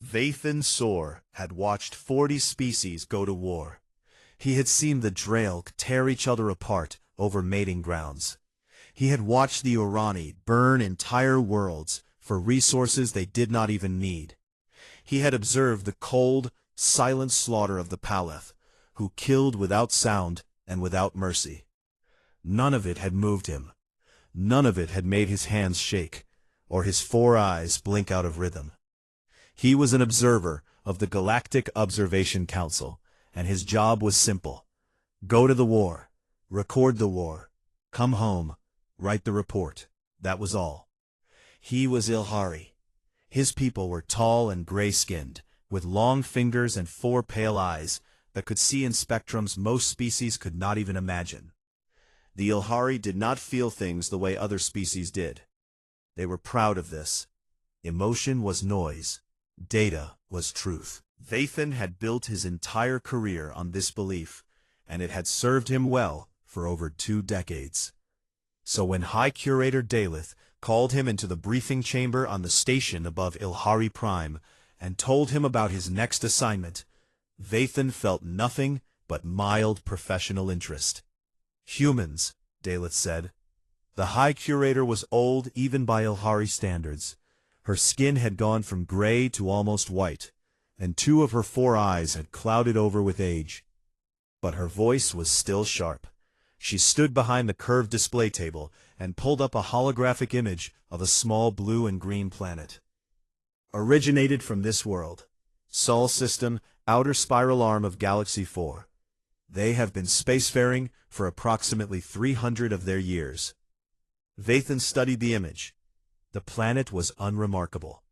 Vathan Sor had watched 40 species go to war. He had seen the Draelk tear each other apart over mating grounds. He had watched the Urani burn entire worlds for resources they did not even need. He had observed the cold, silent slaughter of the Paleth, who killed without sound and without mercy. None of it had moved him. None of it had made his hands shake, or his 4 eyes blink out of rhythm. He was an observer of the Galactic Observation Council, and his job was simple. Go to the war, record the war, come home, write the report. That was all. He was Ilhari. His people were tall and gray-skinned, with long fingers and 4 pale eyes that could see in spectrums most species could not even imagine. The Ilhari did not feel things the way other species did. They were proud of this. Emotion was noise. Data was truth. Vathan had built his entire career on this belief, and it had served him well for over 2 decades. So when High Curator Daleth called him into the briefing chamber on the station above Ilhari Prime and told him about his next assignment, Vathan felt nothing but mild professional interest. Humans, Daleth said. The High Curator was old even by Ilhari standards. Her skin had gone from gray to almost white, and 2 of her 4 eyes had clouded over with age. But her voice was still sharp. She stood behind the curved display table and pulled up a holographic image of a small blue and green planet. Originated from this world. Sol system, outer spiral arm of Galaxy 4. They have been spacefaring for approximately 300 of their years. Vathan studied the image. The planet was unremarkable.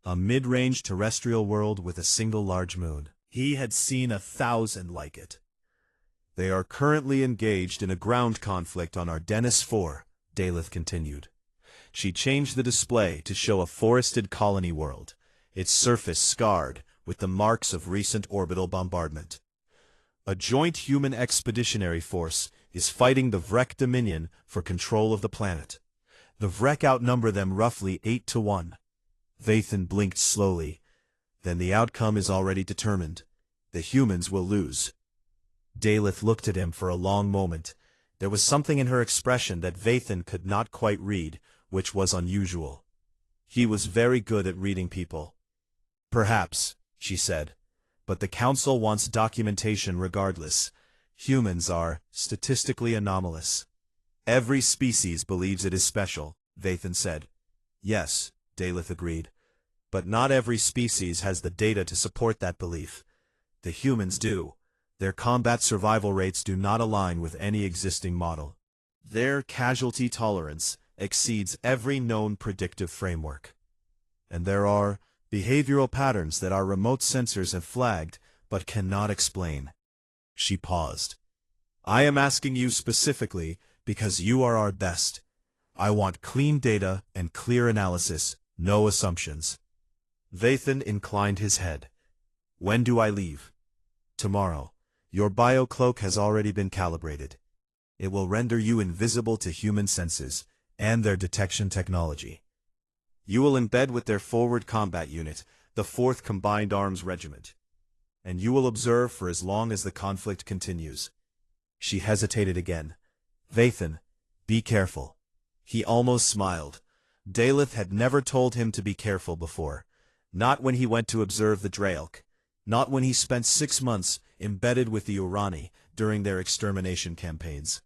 A mid-range terrestrial world with a single large moon. He had seen 1,000 like it. They are currently engaged in a ground conflict on Ardennis 4, Daleth continued. She changed the display to show a forested colony world, its surface scarred with the marks of recent orbital bombardment. A joint human expeditionary force is fighting the Vrek Dominion for control of the planet. The Vrek outnumber them roughly 8 to 1. Vathan blinked slowly. Then the outcome is already determined. The humans will lose. Daleth looked at him for a long moment. There was something in her expression that Vathan could not quite read, which was unusual. He was very good at reading people. Perhaps, she said, but the Council wants documentation regardless. Humans are statistically anomalous. Every species believes it is special, Vathan said. Yes, Daleth agreed. But not every species has the data to support that belief. The humans do. Their combat survival rates do not align with any existing model. Their casualty tolerance exceeds every known predictive framework. And there are behavioral patterns that our remote sensors have flagged but cannot explain. She paused. I am asking you specifically because you are our best. I want clean data and clear analysis, no assumptions. Vathan inclined his head. When do I leave? Tomorrow. Your biocloak has already been calibrated. It will render you invisible to human senses and their detection technology. You will embed with their forward combat unit, the 4th Combined Arms Regiment. And you will observe for as long as the conflict continues. She hesitated again. Vathan, be careful. He almost smiled. Daleth had never told him to be careful before. Not when he went to observe the Draelk. Not when he spent 6 months embedded with the Urani during their extermination campaigns.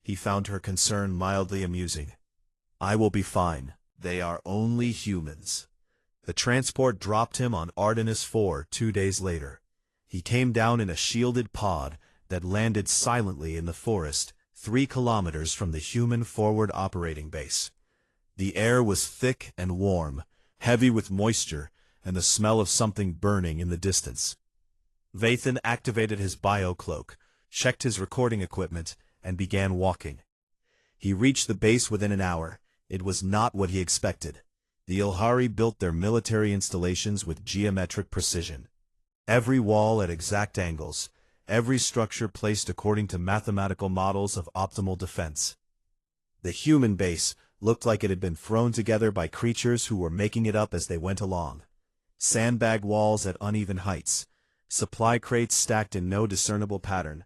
He found her concern mildly amusing. I will be fine. They are only humans. The transport dropped him on Ardennis 4 2 days later. He came down in a shielded pod that landed silently in the forest 3 kilometers from the human forward operating base. The air was thick and warm, heavy with moisture, and the smell of something burning in the distance. Vathan activated his biocloak, checked his recording equipment, and began walking. He reached the base within an hour. It was not what he expected. The Ilhari built their military installations with geometric precision. Every wall at exact angles, every structure placed according to mathematical models of optimal defense. The human base looked like it had been thrown together by creatures who were making it up as they went along. Sandbag walls at uneven heights, supply crates stacked in no discernible pattern,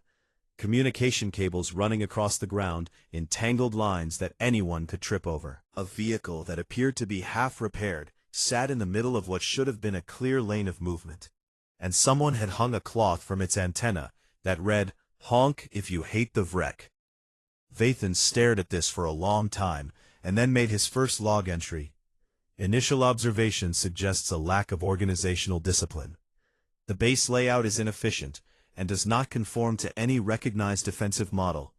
communication cables running across the ground in tangled lines that anyone could trip over. A vehicle that appeared to be half repaired sat in the middle of what should have been a clear lane of movement, and someone had hung a cloth from its antenna that read, "Honk if you hate the wreck." Vathan stared at this for a long time, and then made his first log entry. Initial observation suggests a lack of organizational discipline. The base layout is inefficient and does not conform to any recognized defensive model.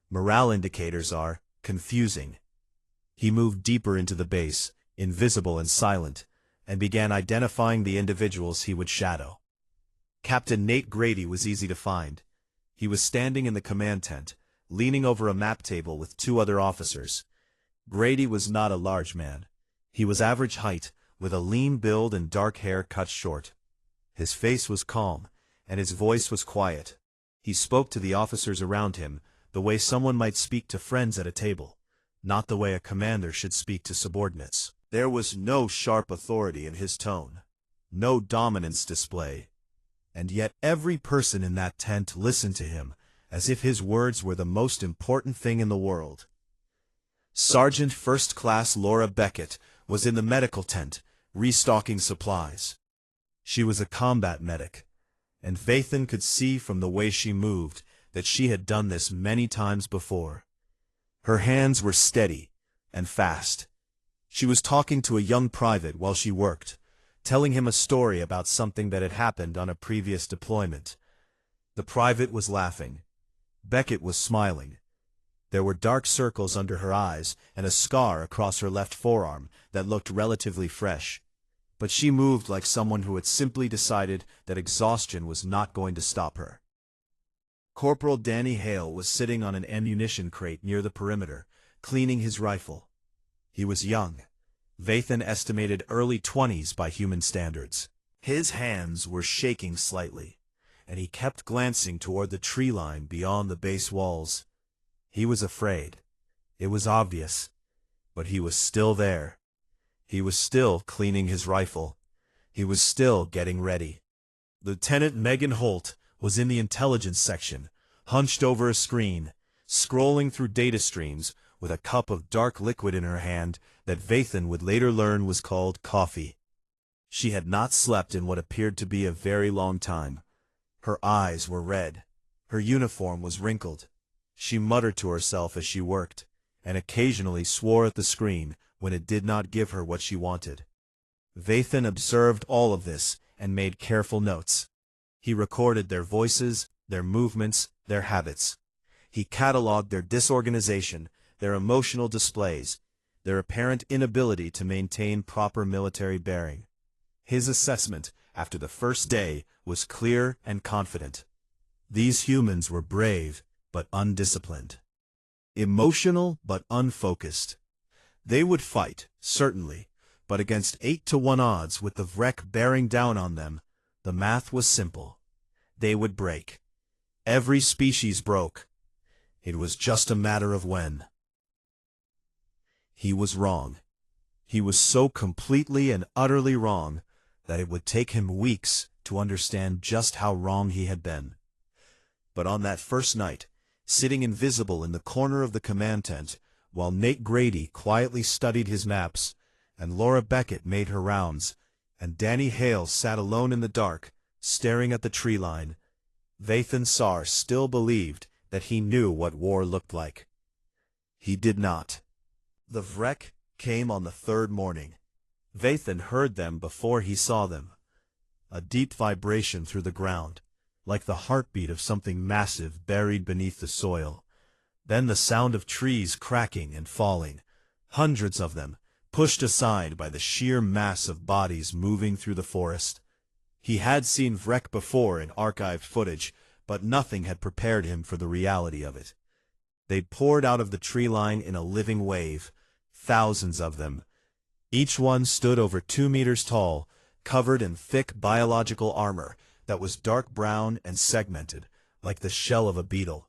Morale indicators are confusing. He moved deeper into the base, invisible and silent, and began identifying the individuals he would shadow. Captain Nate Grady was easy to find. He was standing in the command tent, leaning over a map table with two other officers. Grady was not a large man. He was average height, with a lean build and dark hair cut short. His face was calm, and his voice was quiet. He spoke to the officers around him the way someone might speak to friends at a table, not the way a commander should speak to subordinates. There was no sharp authority in his tone, no dominance display, and yet every person in that tent listened to him as if his words were the most important thing in the world. Sergeant First Class Laura Beckett was in the medical tent, restocking supplies. She was a combat medic, and Vathan could see from the way she moved that she had done this many times before. Her hands were steady and fast. She was talking to a young private while she worked, telling him a story about something that had happened on a previous deployment. The private was laughing. Beckett was smiling. There were dark circles under her eyes and a scar across her left forearm that looked relatively fresh. But she moved like someone who had simply decided that exhaustion was not going to stop her. Corporal Danny Hale was sitting on an ammunition crate near the perimeter, cleaning his rifle. He was young. Vathan estimated early 20s by human standards. His hands were shaking slightly, and he kept glancing toward the tree line beyond the base walls. He was afraid. It was obvious. But he was still there. He was still cleaning his rifle. He was still getting ready. Lieutenant Megan Holt was in the intelligence section, hunched over a screen, scrolling through data streams with a cup of dark liquid in her hand that Vathan would later learn was called coffee. She had not slept in what appeared to be a very long time. Her eyes were red. Her uniform was wrinkled. She muttered to herself as she worked, and occasionally swore at the screen when it did not give her what she wanted. Vathan observed all of this and made careful notes. He recorded their voices, their movements, their habits. He cataloged their disorganization, their emotional displays, their apparent inability to maintain proper military bearing. His assessment, after the first day, was clear and confident. These humans were brave, but undisciplined. Emotional, but unfocused. They would fight, certainly, but against 8-to-1 odds with the wreck bearing down on them, the math was simple. They would break. Every species broke. It was just a matter of when. He was wrong. He was so completely and utterly wrong that it would take him weeks to understand just how wrong he had been. But on that first night, sitting invisible in the corner of the command tent, while Nate Grady quietly studied his maps, and Laura Beckett made her rounds, and Danny Hale sat alone in the dark, staring at the tree line, Vathan Sar still believed that he knew what war looked like. He did not. The wreck came on the third morning. Vathan heard them before he saw them. A deep vibration through the ground, like the heartbeat of something massive buried beneath the soil. Then the sound of trees cracking and falling, hundreds of them, pushed aside by the sheer mass of bodies moving through the forest. He had seen wreck before in archived footage, but nothing had prepared him for the reality of it. They poured out of the tree line in a living wave, thousands of them. Each one stood over 2 meters tall, covered in thick biological armor that was dark brown and segmented, like the shell of a beetle.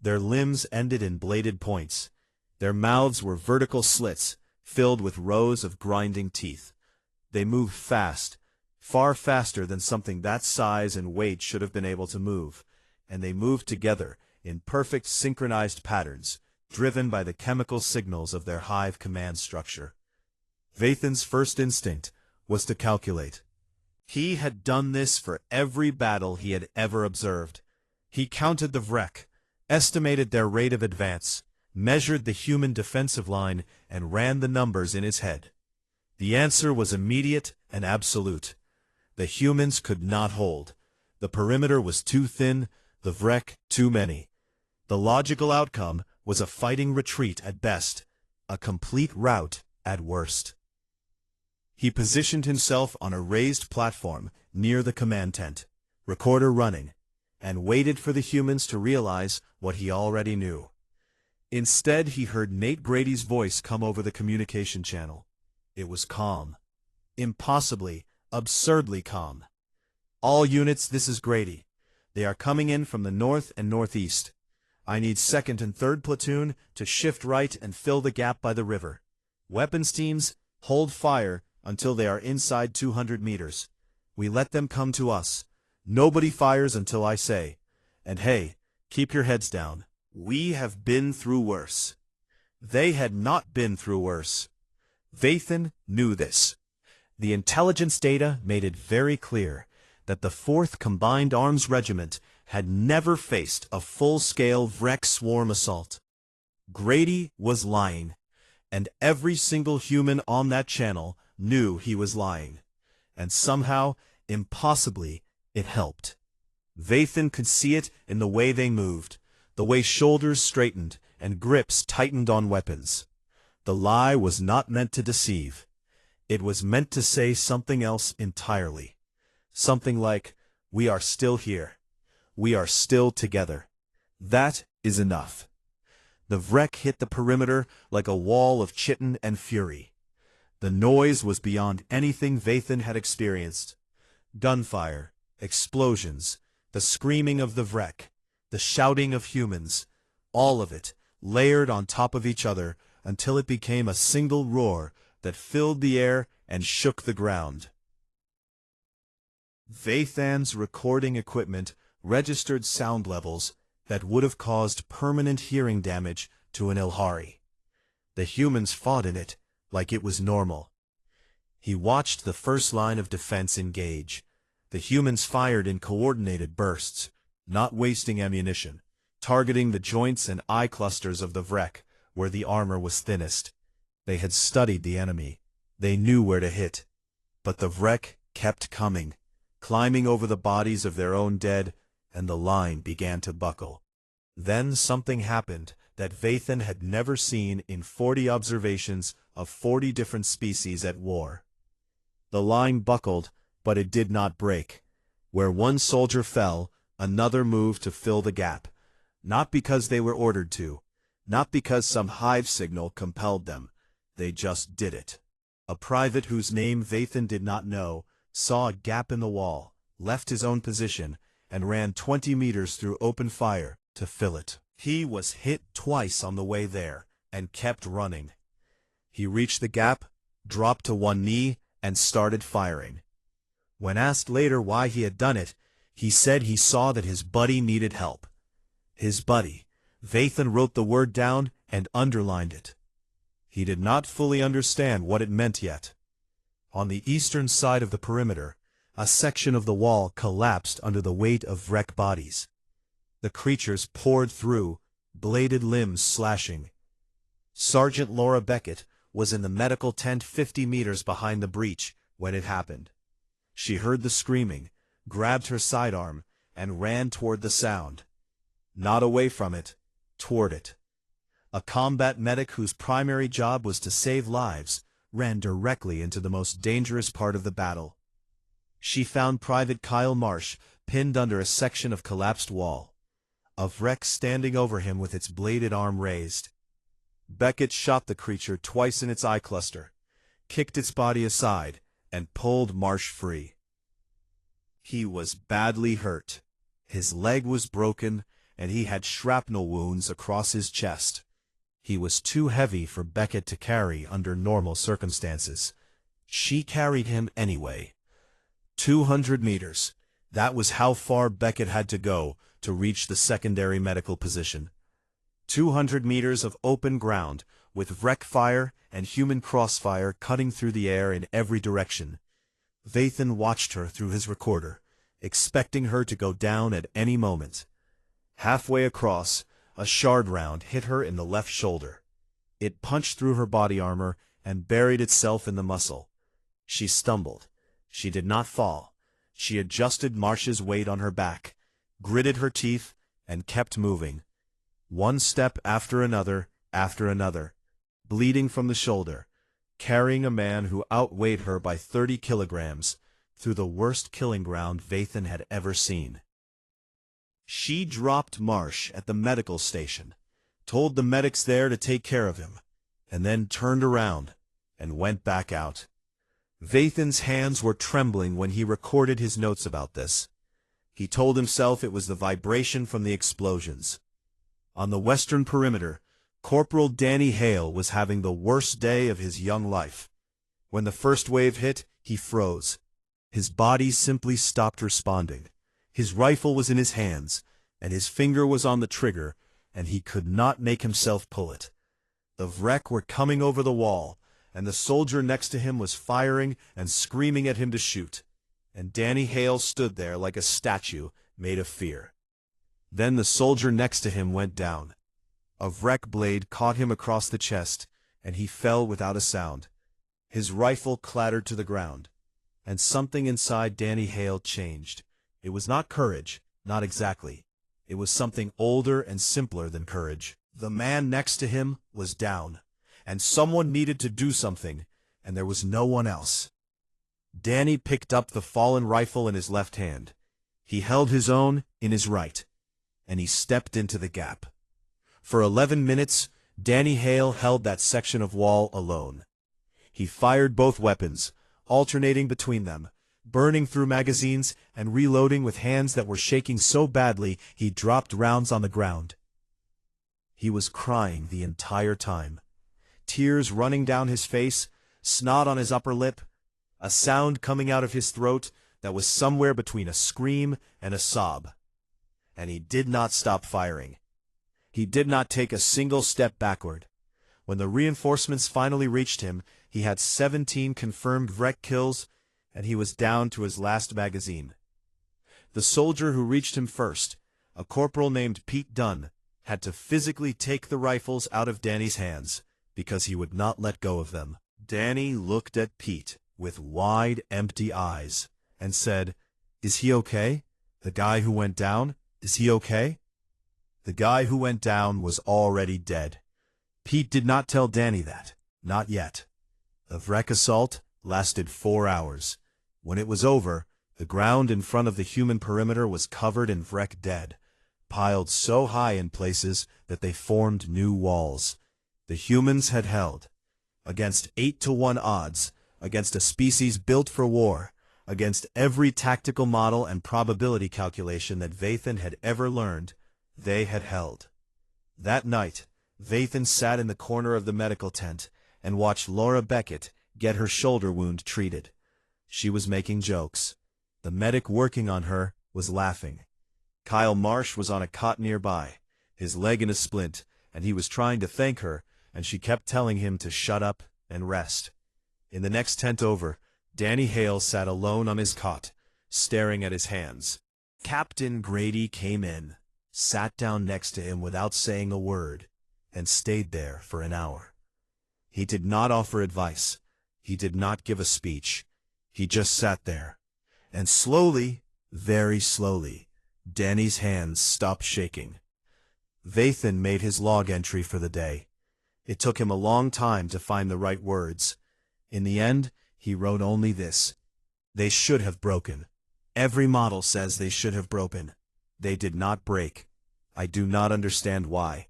Their limbs ended in bladed points. Their mouths were vertical slits, filled with rows of grinding teeth. They moved fast, far faster than something that size and weight should have been able to move, and they moved together in perfect synchronized patterns, driven by the chemical signals of their hive command structure. Vathan's first instinct was to calculate. He had done this for every battle he had ever observed. He counted the Vrek, estimated their rate of advance, measured the human defensive line, and ran the numbers in his head. The answer was immediate and absolute. The humans could not hold. The perimeter was too thin, the Vrek too many. The logical outcome was a fighting retreat at best, a complete rout at worst. He positioned himself on a raised platform near the command tent, recorder running, and waited for the humans to realize what he already knew. Instead, he heard Nate Grady's voice come over the communication channel. It was calm. Impossibly, absurdly calm. "All units, this is Grady. They are coming in from the north and northeast. I need 2nd and 3rd platoon to shift right and fill the gap by the river. Weapons teams, hold fire until they are inside 200 meters. We let them come to us. Nobody fires until I say. And hey, keep your heads down. We have been through worse." They had not been through worse. Vathan knew this. The intelligence data made it very clear that the 4th Combined Arms Regiment had never faced a full-scale Vrek swarm assault. Grady was lying, and every single human on that channel knew he was lying. And somehow, impossibly, it helped. Vathan could see it in the way they moved, the way shoulders straightened and grips tightened on weapons. The lie was not meant to deceive. It was meant to say something else entirely. Something like, "We are still here. We are still together. That is enough." The Vrek hit the perimeter like a wall of chitin and fury. The noise was beyond anything Vathan had experienced. Gunfire, explosions, the screaming of the Vrek, the shouting of humans, all of it layered on top of each other until it became a single roar that filled the air and shook the ground. Vathan's recording equipment registered sound levels that would have caused permanent hearing damage to an Ilhari. The humans fought in it like it was normal. He watched the first line of defense engage. The humans fired in coordinated bursts, not wasting ammunition, targeting the joints and eye clusters of the Vrek, where the armor was thinnest. They had studied the enemy. They knew where to hit. But the Vrek kept coming, climbing over the bodies of their own dead, and the line began to buckle. Then something happened that Vathan had never seen in 40 observations of 40 different species at war. The line buckled, but it did not break. Where one soldier fell, another moved to fill the gap. Not because they were ordered to, not because some hive signal compelled them. They just did it. A private whose name Vathan did not know saw a gap in the wall, left his own position, and ran 20 meters through open fire to fill it. He was hit twice on the way there, and kept running. He reached the gap, dropped to one knee, and started firing. When asked later why he had done it, he said he saw that his buddy needed help. His buddy. Vathan wrote the word down and underlined it. He did not fully understand what it meant yet. On the eastern side of the perimeter, a section of the wall collapsed under the weight of Vrek bodies. The creatures poured through, bladed limbs slashing. Sergeant Laura Beckett was in the medical tent 50 meters behind the breach when it happened. She heard the screaming, grabbed her sidearm, and ran toward the sound. Not away from it, toward it. A combat medic whose primary job was to save lives ran directly into the most dangerous part of the battle. She found Private Kyle Marsh pinned under a section of collapsed wall, a Vrek standing over him with its bladed arm raised. Beckett shot the creature twice in its eye cluster, kicked its body aside, and pulled Marsh free. He was badly hurt. His leg was broken, and he had shrapnel wounds across his chest. He was too heavy for Beckett to carry under normal circumstances. She carried him anyway. 200 meters. That was how far Beckett had to go to reach the secondary medical position. 200 meters of open ground, with wreck fire and human crossfire cutting through the air in every direction. Vathan watched her through his recorder, expecting her to go down at any moment. Halfway across, a shard round hit her in the left shoulder. It punched through her body armor and buried itself in the muscle. She stumbled. She did not fall. She adjusted Marsh's weight on her back, gritted her teeth, and kept moving. One step after another, bleeding from the shoulder, carrying a man who outweighed her by 30 kilograms, through the worst killing ground Vathan had ever seen. She dropped Marsh at the medical station, told the medics there to take care of him, and then turned around and went back out. Vathan's hands were trembling when he recorded his notes about this. He told himself it was the vibration from the explosions. On the western perimeter, Corporal Danny Hale was having the worst day of his young life. When the first wave hit, he froze. His body simply stopped responding. His rifle was in his hands, and his finger was on the trigger, and he could not make himself pull it. The wreck were coming over the wall, and the soldier next to him was firing and screaming at him to shoot. And Danny Hale stood there like a statue made of fear. Then the soldier next to him went down. A wreck blade caught him across the chest, and he fell without a sound. His rifle clattered to the ground, and something inside Danny Hale changed. It was not courage, not exactly. It was something older and simpler than courage. The man next to him was down, and someone needed to do something, and there was no one else. Danny picked up the fallen rifle in his left hand. He held his own in his right, and he stepped into the gap. For 11 minutes, Danny Hale held that section of wall alone. He fired both weapons, alternating between them, burning through magazines and reloading with hands that were shaking so badly he dropped rounds on the ground. He was crying the entire time, tears running down his face, snot on his upper lip, a sound coming out of his throat that was somewhere between a scream and a sob. And he did not stop firing. He did not take a single step backward. When the reinforcements finally reached him, he had 17 confirmed wreck kills, and he was down to his last magazine. The soldier who reached him first, a corporal named Pete Dunn, had to physically take the rifles out of Danny's hands, because he would not let go of them. Danny looked at Pete with wide, empty eyes, and said, "Is he okay? The guy who went down, is he okay?" The guy who went down was already dead. Pete did not tell Danny that, not yet. The wreck assault lasted 4 hours. When it was over, the ground in front of the human perimeter was covered in wreck dead, piled so high in places that they formed new walls. The humans had held. Against 8-to-1 odds, against a species built for war, against every tactical model and probability calculation that Vathan had ever learned, they had held. That night, Vathan sat in the corner of the medical tent and watched Laura Beckett get her shoulder wound treated. She was making jokes. The medic working on her was laughing. Kyle Marsh was on a cot nearby, his leg in a splint, and he was trying to thank her, and she kept telling him to shut up and rest. In the next tent over, Danny Hale sat alone on his cot, staring at his hands. Captain Grady came in, sat down next to him without saying a word, and stayed there for an hour. He did not offer advice. He did not give a speech. He just sat there. And slowly, very slowly, Danny's hands stopped shaking. Vathan made his log entry for the day. It took him a long time to find the right words. In the end, he wrote only this: "They should have broken. Every model says they should have broken. They did not break. I do not understand why.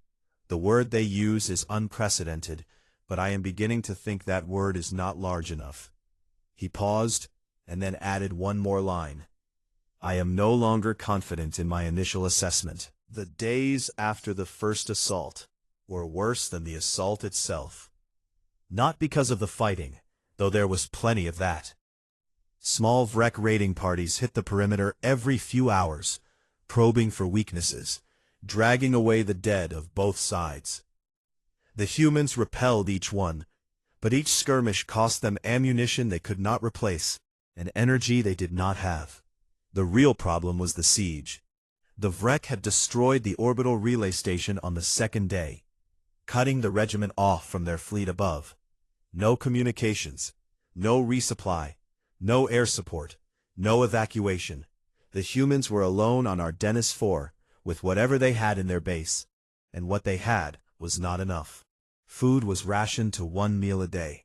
The word they use is unprecedented, but I am beginning to think that word is not large enough." He paused, and then added one more line. "I am no longer confident in my initial assessment." The days after the first assault were worse than the assault itself. Not because of the fighting, though there was plenty of that. Small Vrek raiding parties hit the perimeter every few hours, probing for weaknesses, dragging away the dead of both sides. The humans repelled each one, but each skirmish cost them ammunition they could not replace, and energy they did not have. The real problem was the siege. The Vrek had destroyed the orbital relay station on the second day, cutting the regiment off from their fleet above. No communications, no resupply, no air support, no evacuation. The humans were alone on Ardennis IV, with whatever they had in their base, and what they had was not enough. Food was rationed to 1 meal a day.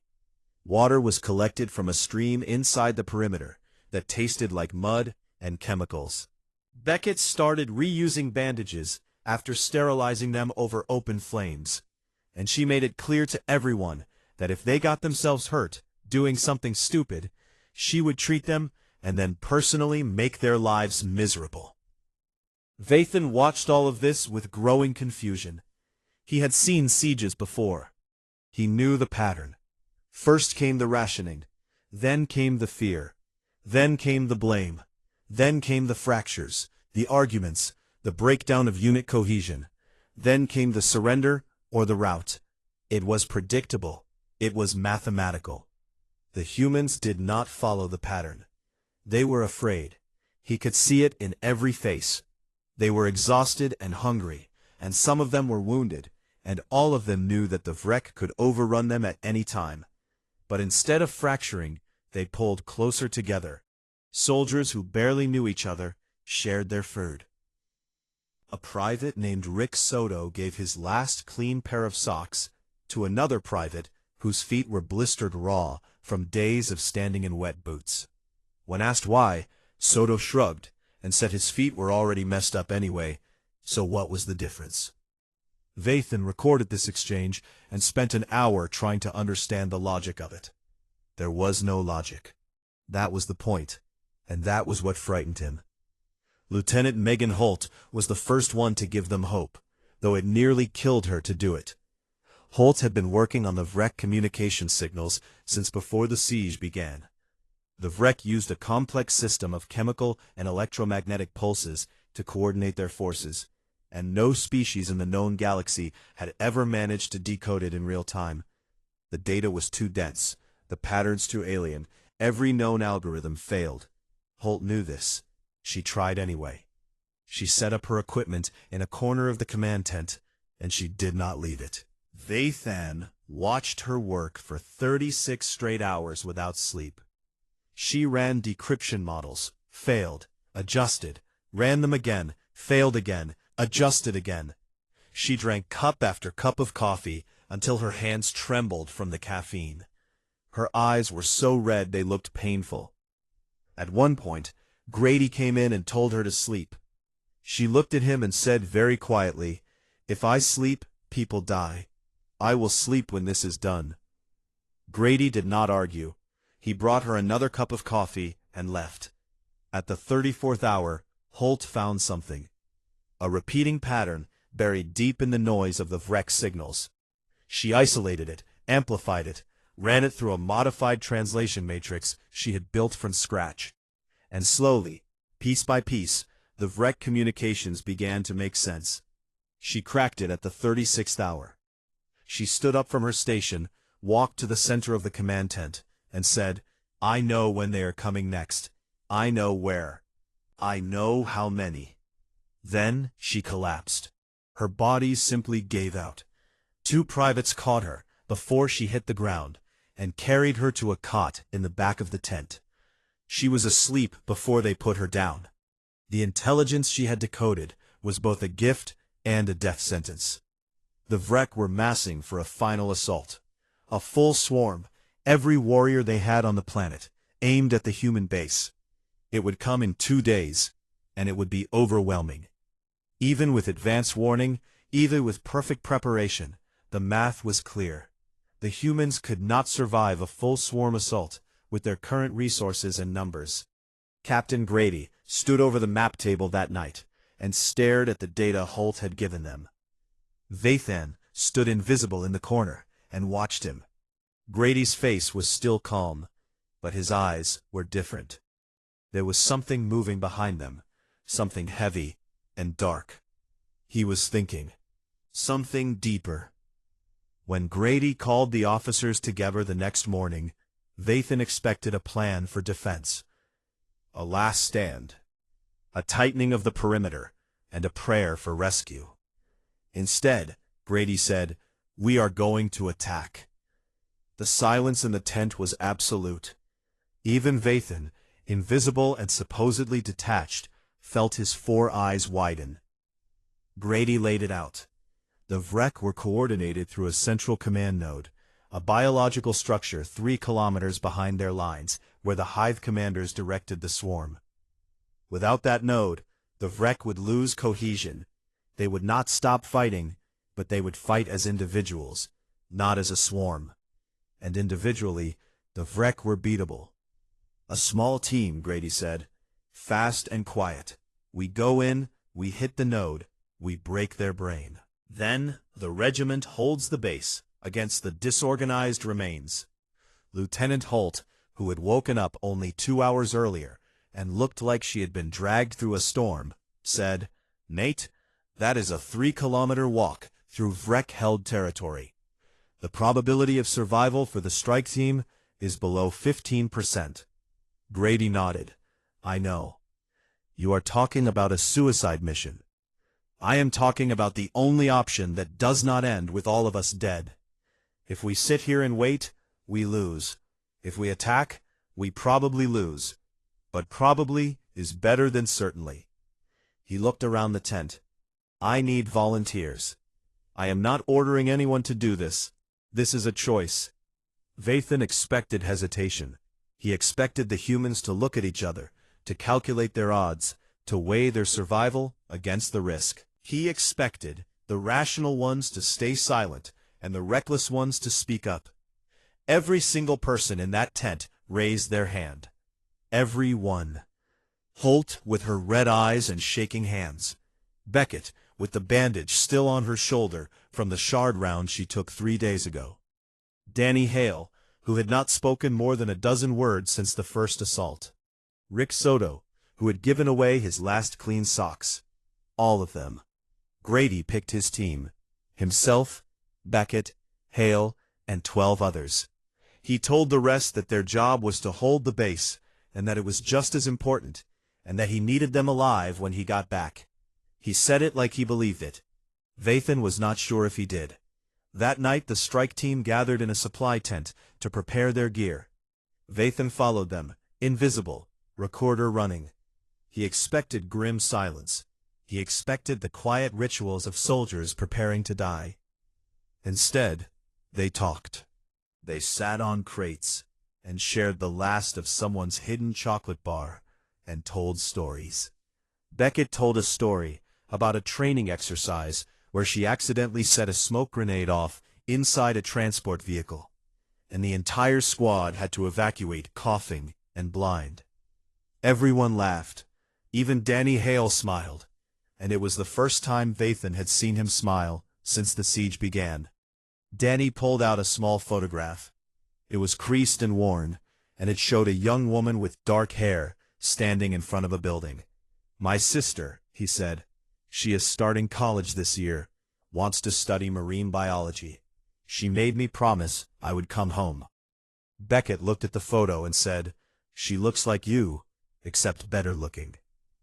Water was collected from a stream inside the perimeter that tasted like mud and chemicals. Beckett started reusing bandages after sterilizing them over open flames, and she made it clear to everyone that if they got themselves hurt doing something stupid, she would treat them and then personally make their lives miserable. Vathan watched all of this with growing confusion. He had seen sieges before. He knew the pattern. First came the rationing, then came the fear, then came the blame, then came the fractures, the arguments, the breakdown of unit cohesion, then came the surrender or the rout. It was predictable. It was mathematical. The humans did not follow the pattern. They were afraid. He could see it in every face. They were exhausted and hungry, and some of them were wounded, and all of them knew that the Vrek could overrun them at any time. But instead of fracturing, they pulled closer together. Soldiers who barely knew each other shared their food. A private named Rick Soto gave his last clean pair of socks to another private whose feet were blistered raw from days of standing in wet boots. When asked why, Soto shrugged and said his feet were already messed up anyway, so what was the difference? Vathan recorded this exchange and spent an hour trying to understand the logic of it. There was no logic. That was the point, and that was what frightened him. Lieutenant Megan Holt was the first one to give them hope, though it nearly killed her to do it. Holt had been working on the Vrek communication signals since before the siege began. The Vrek used a complex system of chemical and electromagnetic pulses to coordinate their forces, and no species in the known galaxy had ever managed to decode it in real time. The data was too dense, the patterns too alien, every known algorithm failed. Holt knew this. She tried anyway. She set up her equipment in a corner of the command tent, and she did not leave it. Vathan watched her work for 36 straight hours without sleep. She ran decryption models, failed, adjusted, ran them again, failed again, adjusted again. She drank cup after cup of coffee until her hands trembled from the caffeine. Her eyes were so red they looked painful. At one point, Grady came in and told her to sleep. She looked at him and said very quietly, "If I sleep, people die. I will sleep when this is done." Grady did not argue. He brought her another cup of coffee and left. At the 34th hour, Holt found something. A repeating pattern buried deep in the noise of the Vrek signals. She isolated it, amplified it, ran it through a modified translation matrix she had built from scratch. And slowly, piece by piece, the Vrek communications began to make sense. She cracked it at the 36th hour. She stood up from her station, walked to the center of the command tent, and said, "I know when they are coming next. I know where. I know how many." Then she collapsed. Her body simply gave out. Two privates caught her before she hit the ground and carried her to a cot in the back of the tent. She was asleep before they put her down. The intelligence she had decoded was both a gift and a death sentence. The Vrek were massing for a final assault. A full swarm, every warrior they had on the planet, aimed at the human base. It would come in 2 days, and it would be overwhelming. Even with advance warning, even with perfect preparation, the math was clear. The humans could not survive a full swarm assault with their current resources and numbers. Captain Grady stood over the map table that night and stared at the data Holt had given them. Vathan stood invisible in the corner and watched him. Grady's face was still calm. but his eyes were different. There was something moving behind them, something heavy and dark. He was thinking. Something deeper. When Grady called the officers together the next morning, Vathan expected a plan for defense. A last stand. A tightening of the perimeter, and a prayer for rescue. Instead, Grady said, "We are going to attack." The silence in the tent was absolute. Even Vathan, invisible and supposedly detached, felt his 4 eyes widen. Grady laid it out. The Vrek were coordinated through a central command node, a biological structure 3 kilometers behind their lines, where the Hive commanders directed the swarm. Without that node, the Vrek would lose cohesion. They would not stop fighting, but they would fight as individuals, not as a swarm. And individually, the Vrek were beatable. A small team, Grady said. Fast and quiet. We go in, we hit the node, we break their brain. Then, the regiment holds the base against the disorganized remains. Lieutenant Holt, who had woken up only 2 hours earlier and looked like she had been dragged through a storm, said, "Nate, that is a 3-kilometer walk through Vrek-held territory. The probability of survival for the strike team is below 15%. Grady nodded. "I know. You are talking about a suicide mission. I am talking about the only option that does not end with all of us dead. If we sit here and wait, we lose. If we attack, we probably lose. But probably is better than certainly." He looked around the tent. "I need volunteers. I am not ordering anyone to do this. This is a choice." Vathan expected hesitation. He expected the humans to look at each other, to calculate their odds, to weigh their survival against the risk. He expected the rational ones to stay silent and the reckless ones to speak up. Every single person in that tent raised their hand. Every one. Holt with her red eyes and shaking hands. Beckett with the bandage still on her shoulder from the shard round she took 3 days ago. Danny Hale, who had not spoken more than a dozen words since the first assault. Rick Soto, who had given away his last clean socks. All of them. Grady picked his team. Himself, Beckett, Hale, and 12 others. He told the rest that their job was to hold the base, and that it was just as important, and that he needed them alive when he got back. He said it like he believed it. Vathan was not sure if he did. That night the strike team gathered in a supply tent to prepare their gear. Vathan followed them, invisible, recorder running. He expected grim silence. He expected the quiet rituals of soldiers preparing to die. Instead, they talked. They sat on crates and shared the last of someone's hidden chocolate bar and told stories. Beckett told a story about a training exercise where she accidentally set a smoke grenade off inside a transport vehicle, and the entire squad had to evacuate coughing and blind. Everyone laughed. Even Danny Hale smiled, and it was the first time Vathan had seen him smile since the siege began. Danny pulled out a small photograph. It was creased and worn, and it showed a young woman with dark hair standing in front of a building. "My sister," he said. "She is starting college this year, wants to study marine biology. She made me promise I would come home." Beckett looked at the photo and said, "She looks like you, except better looking."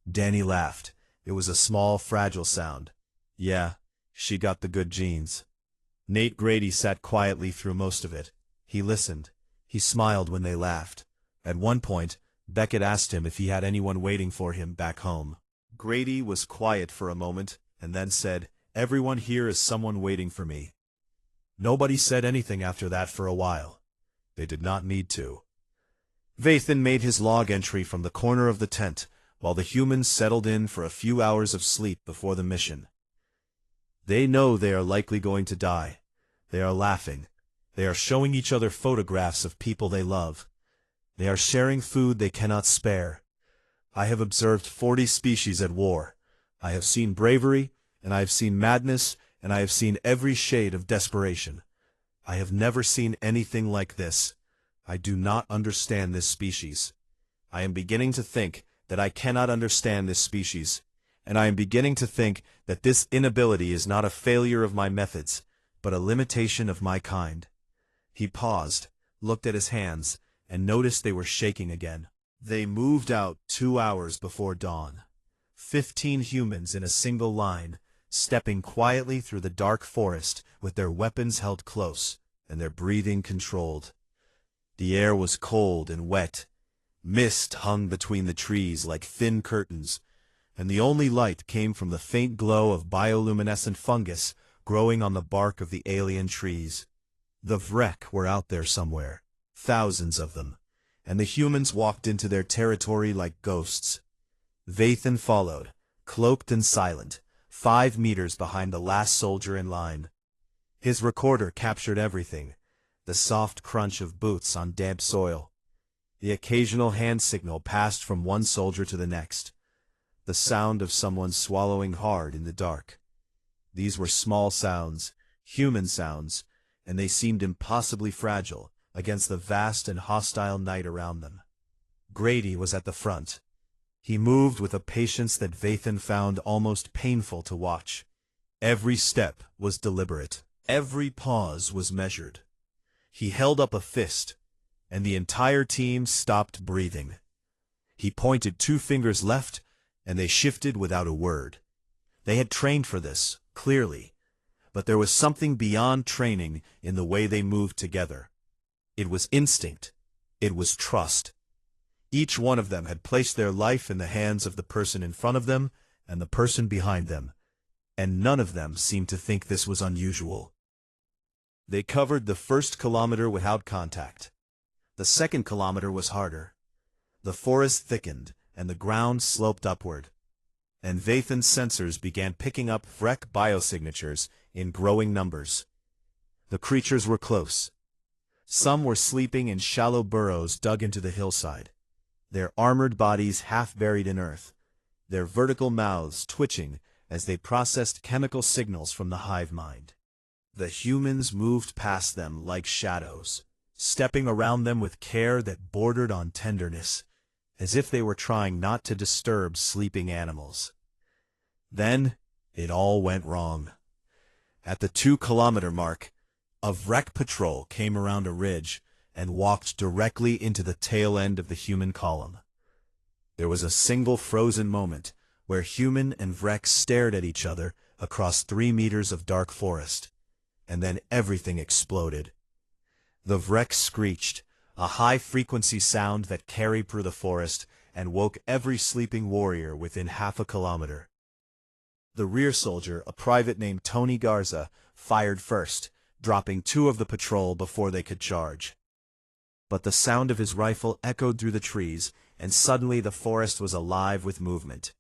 Danny laughed. It was a small, fragile sound. "Yeah, she got the good genes." Nate Grady sat quietly through most of it. He listened. He smiled when they laughed. At one point, Beckett asked him if he had anyone waiting for him back home. Grady was quiet for a moment, and then said, "Everyone here is someone waiting for me." Nobody said anything after that for a while. They did not need to. Vathan made his log entry from the corner of the tent, while the humans settled in for a few hours of sleep before the mission. They know they are likely going to die. They are laughing. They are showing each other photographs of people they love. They are sharing food they cannot spare. I have observed 40 species at war. I have seen bravery, and I have seen madness, and I have seen every shade of desperation. I have never seen anything like this. I do not understand this species. I am beginning to think that I cannot understand this species, and I am beginning to think that this inability is not a failure of my methods, but a limitation of my kind." He paused, looked at his hands, and noticed they were shaking again. They moved out 2 hours before dawn. 15 humans in a single line, stepping quietly through the dark forest with their weapons held close and their breathing controlled. The air was cold and wet. Mist hung between the trees like thin curtains, and the only light came from the faint glow of bioluminescent fungus growing on the bark of the alien trees. The Vrek were out there somewhere, thousands of them, and the humans walked into their territory like ghosts. Vathan followed, cloaked and silent, 5 meters behind the last soldier in line. His recorder captured everything: the soft crunch of boots on damp soil, the occasional hand signal passed from one soldier to the next, the sound of someone swallowing hard in the dark. These were small sounds, human sounds, and they seemed impossibly fragile against the vast and hostile night around them. Grady was at the front. He moved with a patience that Vathan found almost painful to watch. Every step was deliberate. Every pause was measured. He held up a fist, and the entire team stopped breathing. He pointed 2 fingers left, and they shifted without a word. They had trained for this, clearly, but there was something beyond training in the way they moved together. It was instinct. It was trust. Each one of them had placed their life in the hands of the person in front of them and the person behind them, and none of them seemed to think this was unusual. They covered the first kilometer without contact. The second kilometer was harder. The forest thickened, and the ground sloped upward, and Vathan's sensors began picking up Vrek biosignatures in growing numbers. The creatures were close. Some were sleeping in shallow burrows dug into the hillside, their armored bodies half buried in earth, their vertical mouths twitching as they processed chemical signals from the hive mind. The humans moved past them like shadows, stepping around them with care that bordered on tenderness, as if they were trying not to disturb sleeping animals. Then it all went wrong. At the 2-kilometer mark, a Vrek patrol came around a ridge and walked directly into the tail end of the human column. There was a single frozen moment where human and Vrek stared at each other across 3 meters of dark forest, and then everything exploded. The Vrek screeched, a high-frequency sound that carried through the forest and woke every sleeping warrior within half a kilometer. The rear soldier, a private named Tony Garza, fired first, dropping 2 of the patrol before they could charge. But the sound of his rifle echoed through the trees, and suddenly the forest was alive with movement.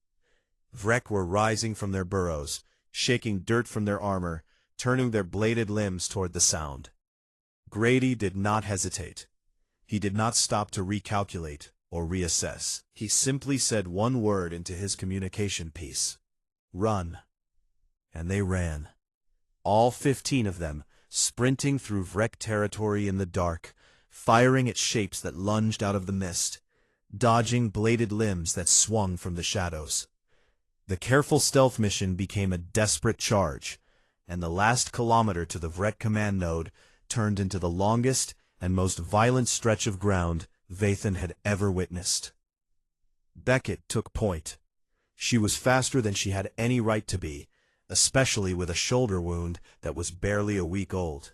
Vrek were rising from their burrows, shaking dirt from their armor, turning their bladed limbs toward the sound. Grady did not hesitate. He did not stop to recalculate or reassess. He simply said one word into his communication piece: "Run." And they ran. All 15 of them, sprinting through Vrek territory in the dark, firing at shapes that lunged out of the mist, dodging bladed limbs that swung from the shadows. The careful stealth mission became a desperate charge, and the last kilometer to the Vrek command node turned into the longest and most violent stretch of ground Vathan had ever witnessed. Beckett took point. She was faster than she had any right to be, especially with a shoulder wound that was barely a week old.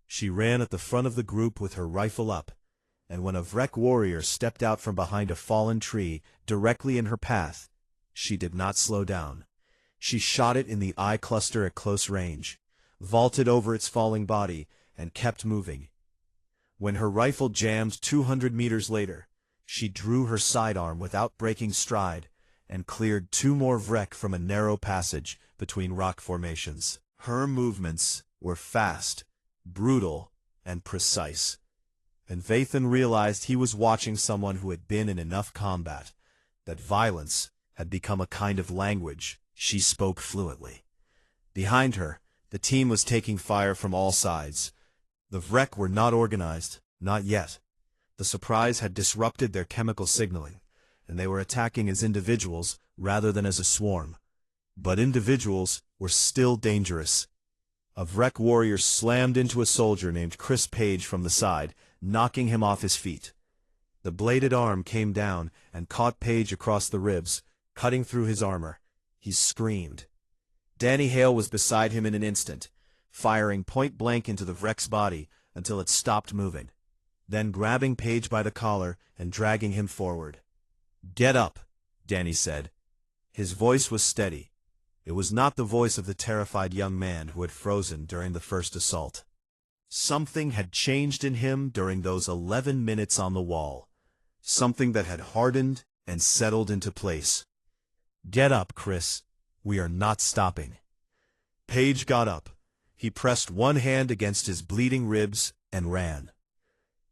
She ran at the front of the group with her rifle up, and when a Vrek warrior stepped out from behind a fallen tree directly in her path, she did not slow down. She shot it in the eye cluster at close range, vaulted over its falling body, and kept moving. When her rifle jammed 200 meters later, she drew her sidearm without breaking stride and cleared 2 more Vrek from a narrow passage between rock formations. Her movements were fast, brutal, and precise, and Vathan realized he was watching someone who had been in enough combat, that violence had become a kind of language she spoke fluently. Behind her, the team was taking fire from all sides. The Vrek were not organized, not yet, The surprise had disrupted their chemical signaling, and they were attacking as individuals rather than as a swarm. But individuals were still dangerous. A Vrek warrior slammed into a soldier named Chris Page from the side, knocking him off his feet. The bladed arm came down and caught Page across the ribs, cutting through his armor. He screamed. Danny Hale was beside him in an instant, firing point-blank into the Vrek's body until it stopped moving, then grabbing Page by the collar and dragging him forward. "Get up," Danny said. His voice was steady. It was not the voice of the terrified young man who had frozen during the first assault. Something had changed in him during those 11 minutes on the wall. Something that had hardened and settled into place. "Get up, Chris. We are not stopping." Page got up. He pressed one hand against his bleeding ribs and ran.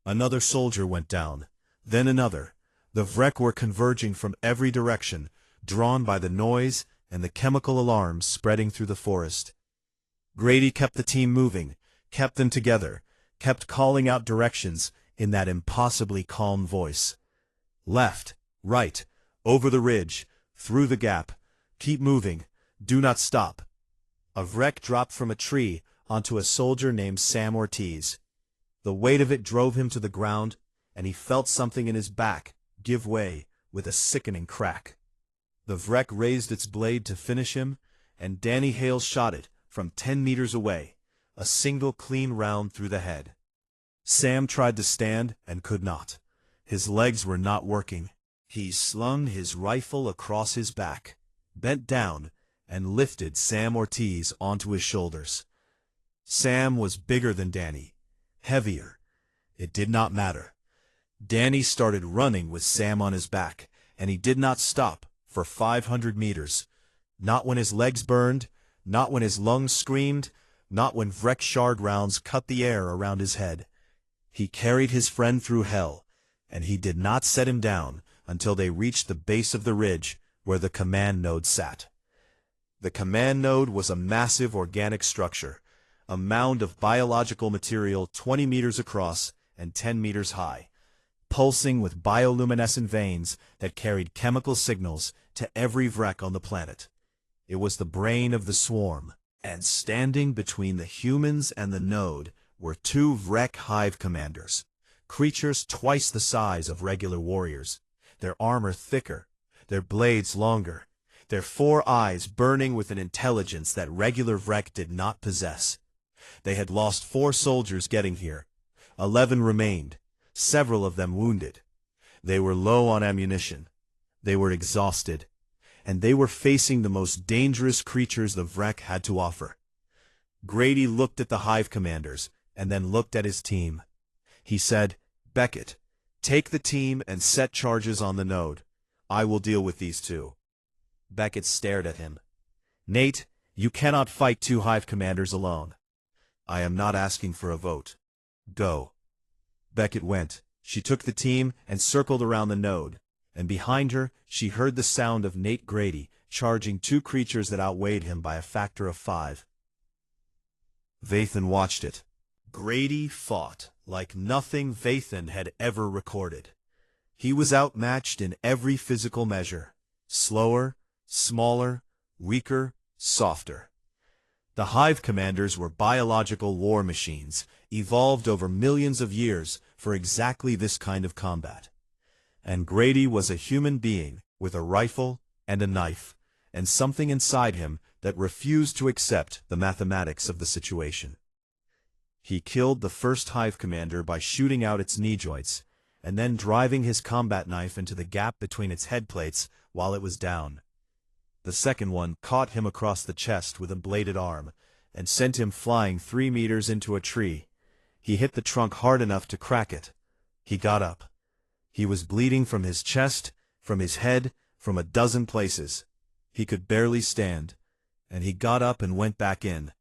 Another soldier went down, then another. The Vrek were converging from every direction, drawn by the noise and the chemical alarms spreading through the forest. Grady kept the team moving, kept them together, kept calling out directions in that impossibly calm voice. "Left, right, over the ridge, through the gap. Keep moving. Do not stop." A Vrek dropped from a tree onto a soldier named Sam Ortiz. The weight of it drove him to the ground, and he felt something in his back give way with a sickening crack. The Vrek raised its blade to finish him, and Danny Hale shot it from 10 meters away, a single clean round through the head. Sam tried to stand and could not. His legs were not working. He slung his rifle across his back, bent down, and lifted Sam Ortiz onto his shoulders. Sam was bigger than Danny, heavier. It did not matter. Danny started running with Sam on his back, and he did not stop for 500 meters. Not when his legs burned, not when his lungs screamed, not when Vrek shard rounds cut the air around his head. He carried his friend through hell, and he did not set him down until they reached the base of the ridge where the command node sat. The command node was a massive organic structure, a mound of biological material 20 meters across and 10 meters high, pulsing with bioluminescent veins that carried chemical signals to every Vrek on the planet. It was the brain of the swarm, and standing between the humans and the node were 2 Vrek hive commanders, creatures twice the size of regular warriors, their armor thicker, their blades longer, their 4 eyes burning with an intelligence that regular Vrek did not possess. They had lost 4 soldiers getting here. 11 remained, several of them wounded. They were low on ammunition. They were exhausted, and they were facing the most dangerous creatures the Vrek had to offer. Grady looked at the hive commanders and then looked at his team. He said, "Beckett, take the team and set charges on the node. I will deal with these 2. Beckett stared at him. "Nate, you cannot fight 2 hive commanders alone." "I am not asking for a vote. Go." Beckett went. She took the team and circled around the node, and behind her she heard the sound of Nate Grady charging 2 creatures that outweighed him by a factor of 5. Vathan watched it. Grady fought like nothing Vathan had ever recorded. He was outmatched in every physical measure. Slower, smaller, weaker, softer. The hive commanders were biological war machines, evolved over millions of years for exactly this kind of combat. And Grady was a human being with a rifle and a knife, and something inside him that refused to accept the mathematics of the situation. He killed the first hive commander by shooting out its knee joints, and then driving his combat knife into the gap between its head plates while it was down. The second one caught him across the chest with a bladed arm, and sent him flying 3 meters into a tree. He hit the trunk hard enough to crack it. He got up. He was bleeding from his chest, from his head, from a dozen places. He could barely stand, and he got up and went back in.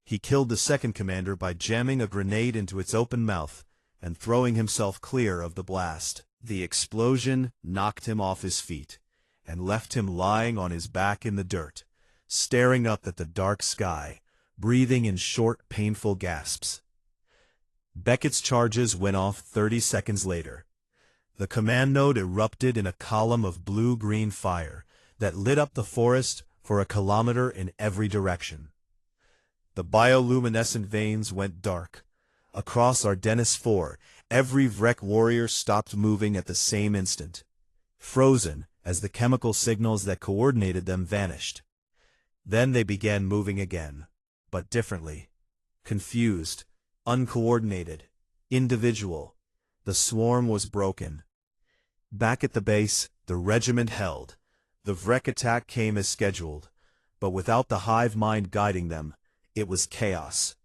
He killed the second commander by jamming a grenade into its open mouth and throwing himself clear of the blast. The explosion knocked him off his feet and left him lying on his back in the dirt, staring up at the dark sky, breathing in short, painful gasps. Beckett's charges went off 30 seconds later. The command node erupted in a column of blue-green fire that lit up the forest for a kilometer in every direction. The bioluminescent veins went dark. Across Ardennes 4, every Vrek warrior stopped moving at the same instant, frozen as the chemical signals that coordinated them vanished. Then they began moving again, but differently. Confused, uncoordinated, individual. The swarm was broken. Back at the base, the regiment held. The Vrek attack came as scheduled, but without the hive mind guiding them, it was chaos.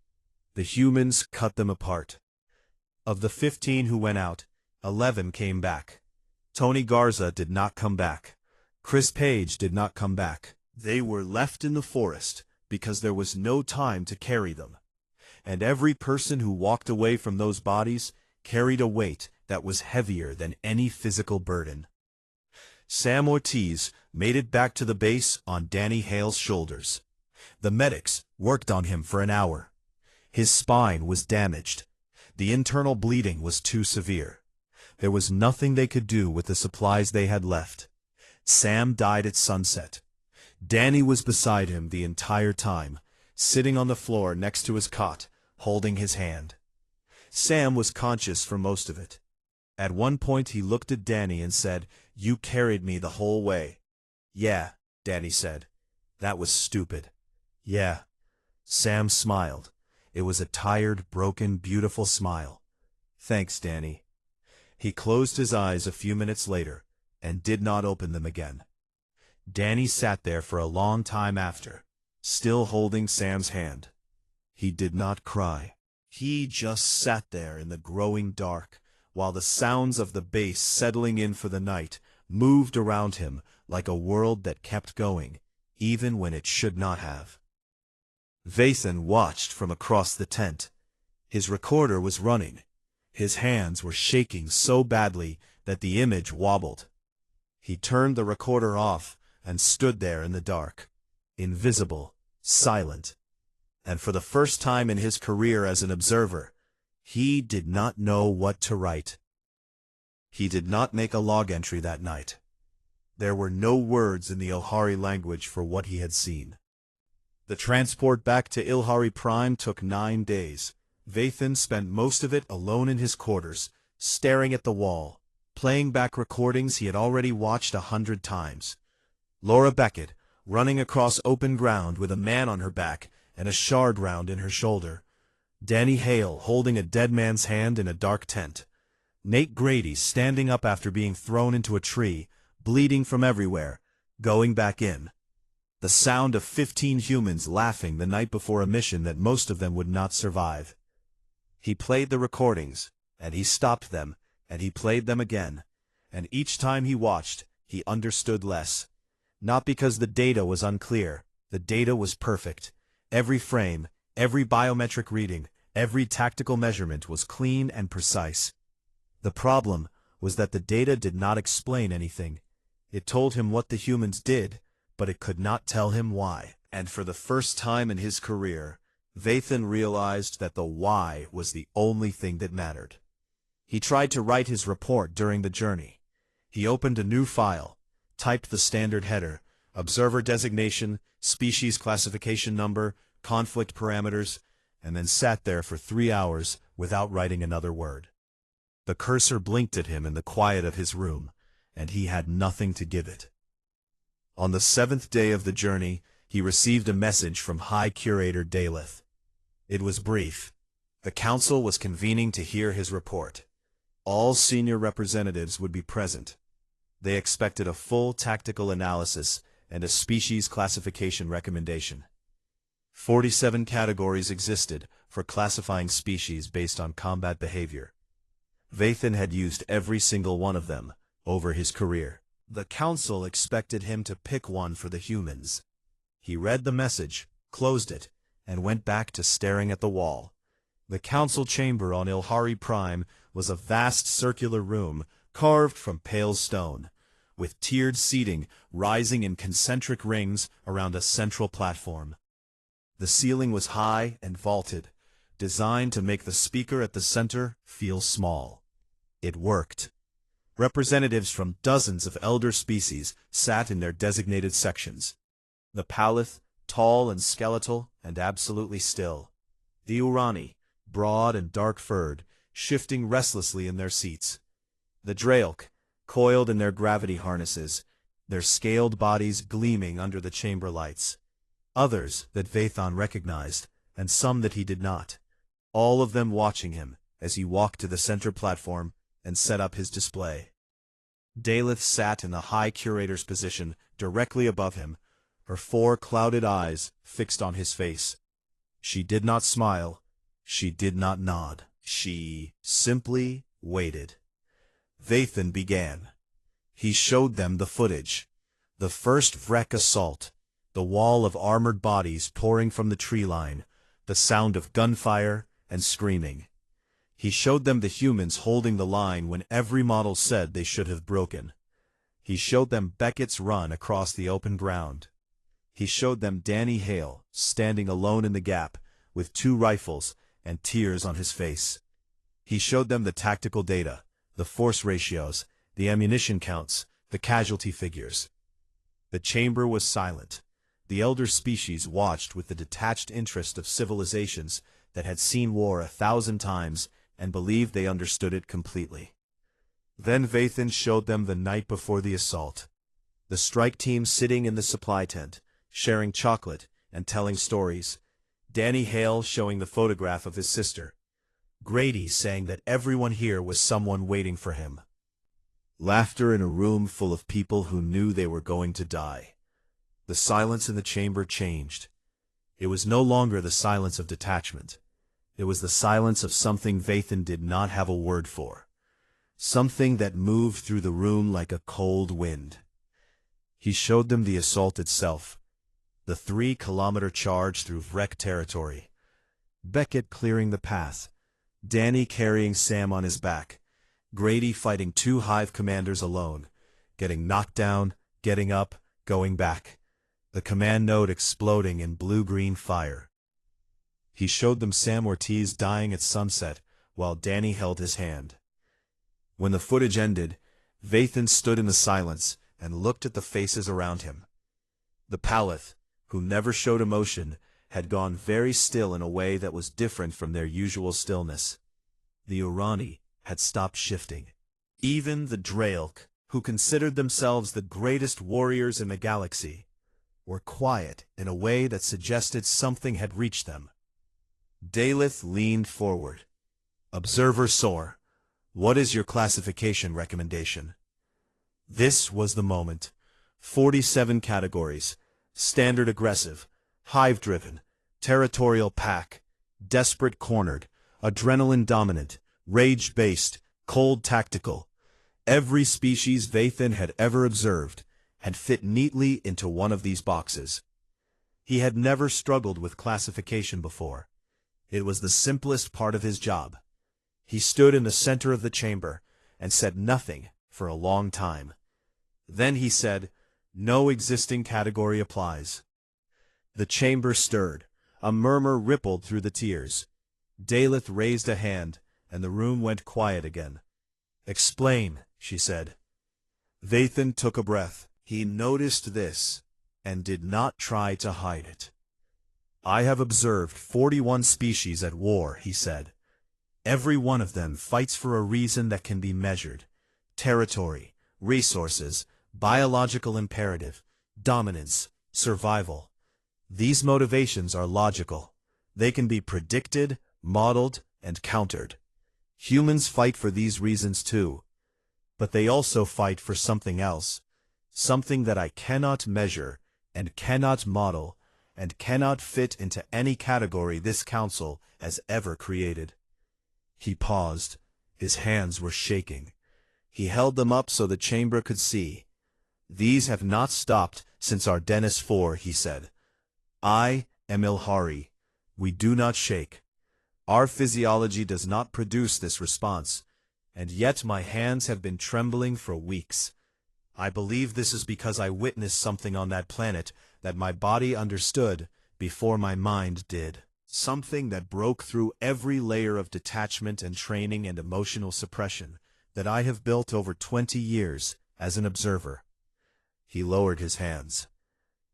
The humans cut them apart. Of the 15 who went out, 11 came back. Tony Garza did not come back. Chris Page did not come back. They were left in the forest because there was no time to carry them. And every person who walked away from those bodies carried a weight that was heavier than any physical burden. Sam Ortiz made it back to the base on Danny Hale's shoulders. The medics worked on him for an hour. His spine was damaged. The internal bleeding was too severe. There was nothing they could do with the supplies they had left. Sam died at sunset. Danny was beside him the entire time, sitting on the floor next to his cot, holding his hand. Sam was conscious for most of it. At one point he looked at Danny and said, "You carried me the whole way." "Yeah," Danny said. "That was stupid." "Yeah." Sam smiled. It was a tired, broken, beautiful smile. "Thanks, Danny." He closed his eyes a few minutes later and did not open them again. Danny sat there for a long time after, still holding Sam's hand. He did not cry. He just sat there in the growing dark, while the sounds of the base settling in for the night moved around him like a world that kept going, even when it should not have. Vathan watched from across the tent. His recorder was running. His hands were shaking so badly that the image wobbled. He turned the recorder off and stood there in the dark, invisible, silent. And for the first time in his career as an observer, he did not know what to write. He did not make a log entry that night. There were no words in the Ilhari language for what he had seen. The transport back to Ilhari Prime took 9 days. Vathan spent most of it alone in his quarters, staring at the wall, playing back recordings he had already watched 100 times. Laura Beckett, running across open ground with a man on her back and a shard round in her shoulder. Danny Hale holding a dead man's hand in a dark tent. Nate Grady standing up after being thrown into a tree, bleeding from everywhere, going back in. The sound of 15 humans laughing the night before a mission that most of them would not survive. He played the recordings, and he stopped them, and he played them again, and each time he watched, he understood less. Not because the data was unclear, the data was perfect. Every frame, every biometric reading, every tactical measurement was clean and precise. The problem was that the data did not explain anything. It told him what the humans did, but it could not tell him why. And for the first time in his career, Vathan realized that the why was the only thing that mattered. He tried to write his report during the journey. He opened a new file, typed the standard header, observer designation, species classification number, conflict parameters, and then sat there for 3 hours without writing another word. The cursor blinked at him in the quiet of his room, and he had nothing to give it. On the 7th day of the journey, he received a message from High Curator Daleth. It was brief. The council was convening to hear his report. All senior representatives would be present. They expected a full tactical analysis and a species classification recommendation. 47 categories existed for classifying species based on combat behavior. Vathan had used every single one of them over his career. The council expected him to pick one for the humans. He read the message, closed it, and went back to staring at the wall. The council chamber on Ilhari Prime was a vast circular room carved from pale stone, with tiered seating rising in concentric rings around a central platform. The ceiling was high and vaulted. designed to make the speaker at the center feel small. It worked. Representatives from dozens of elder species sat in their designated sections. The Palith, tall and skeletal and absolutely still. The Urani, broad and dark-furred, shifting restlessly in their seats. The Draelk, coiled in their gravity harnesses, their scaled bodies gleaming under the chamber lights. Others that Vathon recognized, and some that he did not. All of them watching him as he walked to the center platform and set up his display. Daleth sat in the high curator's position directly above him, her 4 clouded eyes fixed on his face. She did not smile. She did not nod. She simply waited. Vathon began. He showed them the footage. The first Vrek assault, the wall of armored bodies pouring from the tree line, the sound of gunfire and screaming. He showed them the humans holding the line when every model said they should have broken. He showed them Beckett's run across the open ground. He showed them Danny Hale standing alone in the gap with 2 rifles and tears on his face. He showed them the tactical data, the force ratios, the ammunition counts, the casualty figures. The chamber was silent. The elder species watched with the detached interest of civilizations that had seen war 1,000 times and believed they understood it completely. Then Vathon showed them the night before the assault. The strike team sitting in the supply tent, sharing chocolate and telling stories. Danny Hale showing the photograph of his sister. Grady saying that everyone here was someone waiting for him. Laughter in a room full of people who knew they were going to die. The silence in the chamber changed. It was no longer the silence of detachment. It was the silence of something Vathon did not have a word for. Something that moved through the room like a cold wind. He showed them the assault itself. The 3-kilometer charge through Vrek territory. Beckett clearing the path. Danny carrying Sam on his back. Grady fighting 2 hive commanders alone. Getting knocked down, getting up, going back. The command node exploding in blue-green fire. He showed them Sam Ortiz dying at sunset, while Danny held his hand. When the footage ended, Vathon stood in the silence and looked at the faces around him. The Palith, who never showed emotion, had gone very still in a way that was different from their usual stillness. The Urani had stopped shifting. Even the Draelk, who considered themselves the greatest warriors in the galaxy, were quiet in a way that suggested something had reached them. Daleth leaned forward. Observer Sor, what is your classification recommendation? This was the moment. 47 categories. Standard aggressive, hive-driven, territorial pack, desperate cornered, adrenaline dominant, rage-based, cold tactical. Every species Vathon had ever observed had fit neatly into one of these boxes. He had never struggled with classification before. It was the simplest part of his job. He stood in the center of the chamber and said nothing for a long time. Then he said, "No existing category applies." The chamber stirred. A murmur rippled through the tiers. Daleth raised a hand, and the room went quiet again. "Explain," she said. Vathon took a breath. He noticed this, and did not try to hide it. "I have observed 41 species at war," he said. "Every one of them fights for a reason that can be measured. Territory, resources, biological imperative, dominance, survival. These motivations are logical. They can be predicted, modeled, and countered. Humans fight for these reasons too. But they also fight for something else. Something that I cannot measure, and cannot model, and cannot fit into any category this council has ever created." He paused. His hands were shaking. He held them up so the chamber could see. "These have not stopped since Ardennis IV," he said. "I am Ilhari. We do not shake. Our physiology does not produce this response, and yet my hands have been trembling for weeks. I believe this is because I witnessed something on that planet that my body understood before my mind did." Something that broke through every layer of detachment and training and emotional suppression that I have built over 20 years as an observer. He lowered his hands.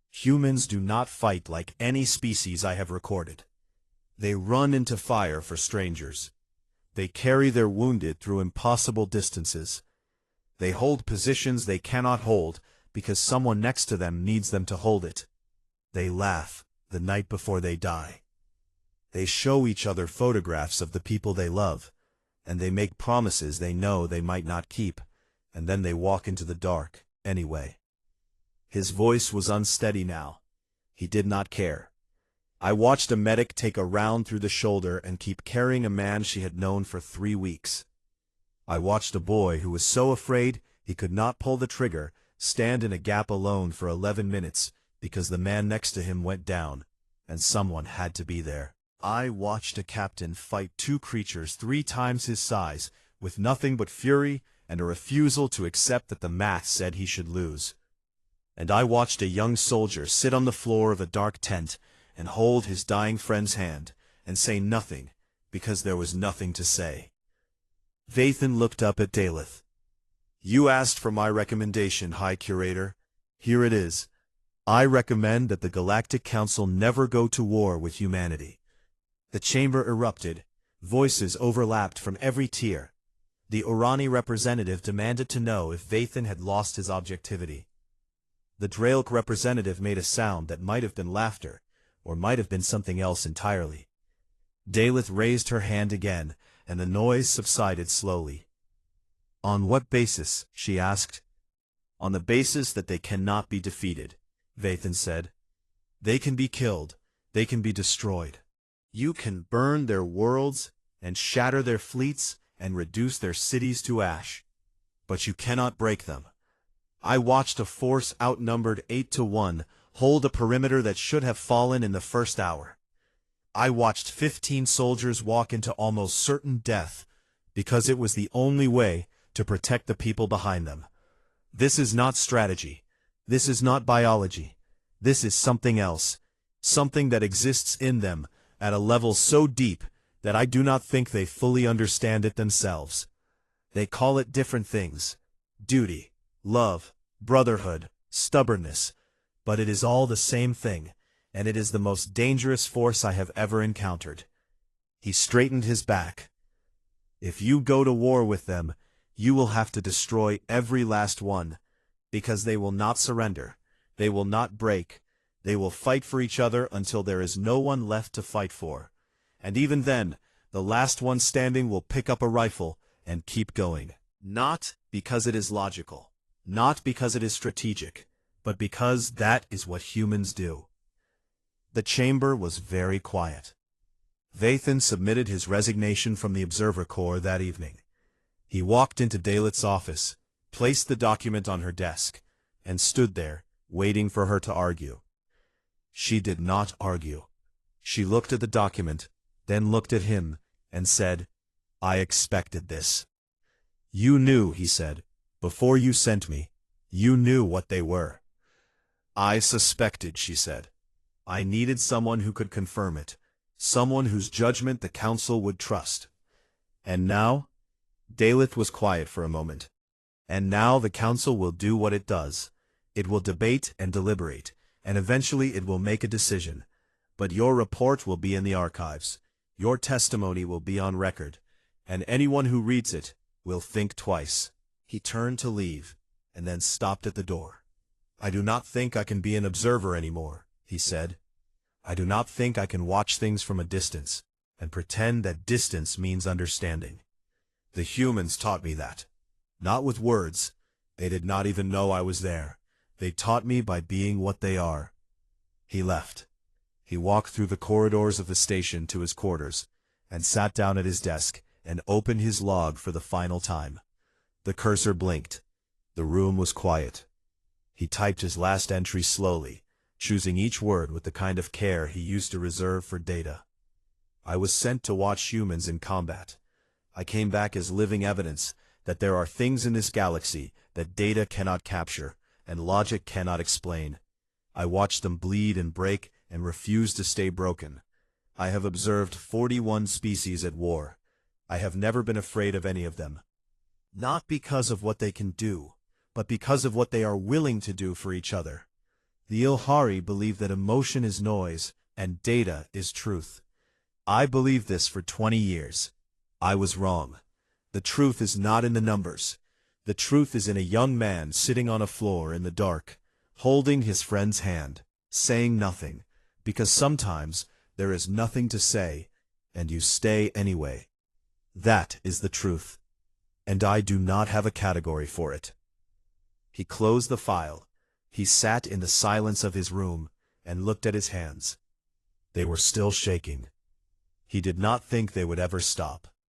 Humans do not fight like any species I have recorded. They run into fire for strangers. They carry their wounded through impossible distances. They hold positions they cannot hold because someone next to them needs them to hold it. They laugh the night before they die. They show each other photographs of the people they love, and they make promises they know they might not keep, and then they walk into the dark anyway. His voice was unsteady now. He did not care. I watched a medic take a round through the shoulder and keep carrying a man she had known for 3 weeks. I watched a boy who was so afraid he could not pull the trigger stand in a gap alone for 11 minutes because the man next to him went down, and someone had to be there. I watched a captain fight 2 creatures 3 times his size with nothing but fury and a refusal to accept that the math said he should lose. And I watched a young soldier sit on the floor of a dark tent and hold his dying friend's hand and say nothing because there was nothing to say. Vathan looked up at Daleth. You asked for my recommendation, High Curator. Here it is. I recommend that the Galactic Council never go to war with humanity. The chamber erupted. Voices overlapped from every tier. The Orani representative demanded to know if Vathan had lost his objectivity. The Draelk representative made a sound that might have been laughter, or might have been something else entirely. Daleth raised her hand again, and the noise subsided slowly. On what basis? She asked. On the basis that they cannot be defeated, Vathan said. They can be killed. They can be destroyed. You can burn their worlds and shatter their fleets and reduce their cities to ash. But you cannot break them. I watched a force outnumbered 8-1 hold a perimeter that should have fallen in the first hour. I watched 15 soldiers walk into almost certain death because it was the only way to protect the people behind them. This is not strategy. This is not biology. This is something else. Something that exists in them at a level so deep that I do not think they fully understand it themselves. They call it different things. Duty, love, brotherhood, stubbornness. But it is all the same thing, and it is the most dangerous force I have ever encountered. He straightened his back. If you go to war with them, you will have to destroy every last one, because they will not surrender, they will not break, they will fight for each other until there is no one left to fight for. And even then, the last one standing will pick up a rifle and keep going. Not because it is logical, not because it is strategic, but because that is what humans do. The chamber was very quiet. Vathan submitted his resignation from the Observer Corps that evening. He walked into Daleth's office, placed the document on her desk, and stood there, waiting for her to argue. She did not argue. She looked at the document, then looked at him, and said, I expected this. You knew, he said, before you sent me. You knew what they were. I suspected, she said. I needed someone who could confirm it, someone whose judgment the council would trust. And now? Daleth was quiet for a moment. And now the council will do what it does. It will debate and deliberate, and eventually it will make a decision. But your report will be in the archives. Your testimony will be on record, and anyone who reads it will think twice. He turned to leave, and then stopped at the door. I do not think I can be an observer anymore, he said. I do not think I can watch things from a distance, and pretend that distance means understanding. The humans taught me that. Not with words. They did not even know I was there. They taught me by being what they are. He left. He walked through the corridors of the station to his quarters, and sat down at his desk and opened his log for the final time. The cursor blinked. The room was quiet. He typed his last entry slowly, choosing each word with the kind of care he used to reserve for data. I was sent to watch humans in combat. I came back as living evidence that there are things in this galaxy that data cannot capture and logic cannot explain. I watched them bleed and break and refuse to stay broken. I have observed 41 species at war. I have never been afraid of any of them. Not because of what they can do, but because of what they are willing to do for each other. The Ilhari believe that emotion is noise, and data is truth. I believed this for 20 years. I was wrong. The truth is not in the numbers. The truth is in a young man sitting on a floor in the dark, holding his friend's hand, saying nothing, because sometimes there is nothing to say, and you stay anyway. That is the truth. And I do not have a category for it. He closed the file. He sat in the silence of his room and looked at his hands. They were still shaking. He did not think they would ever stop.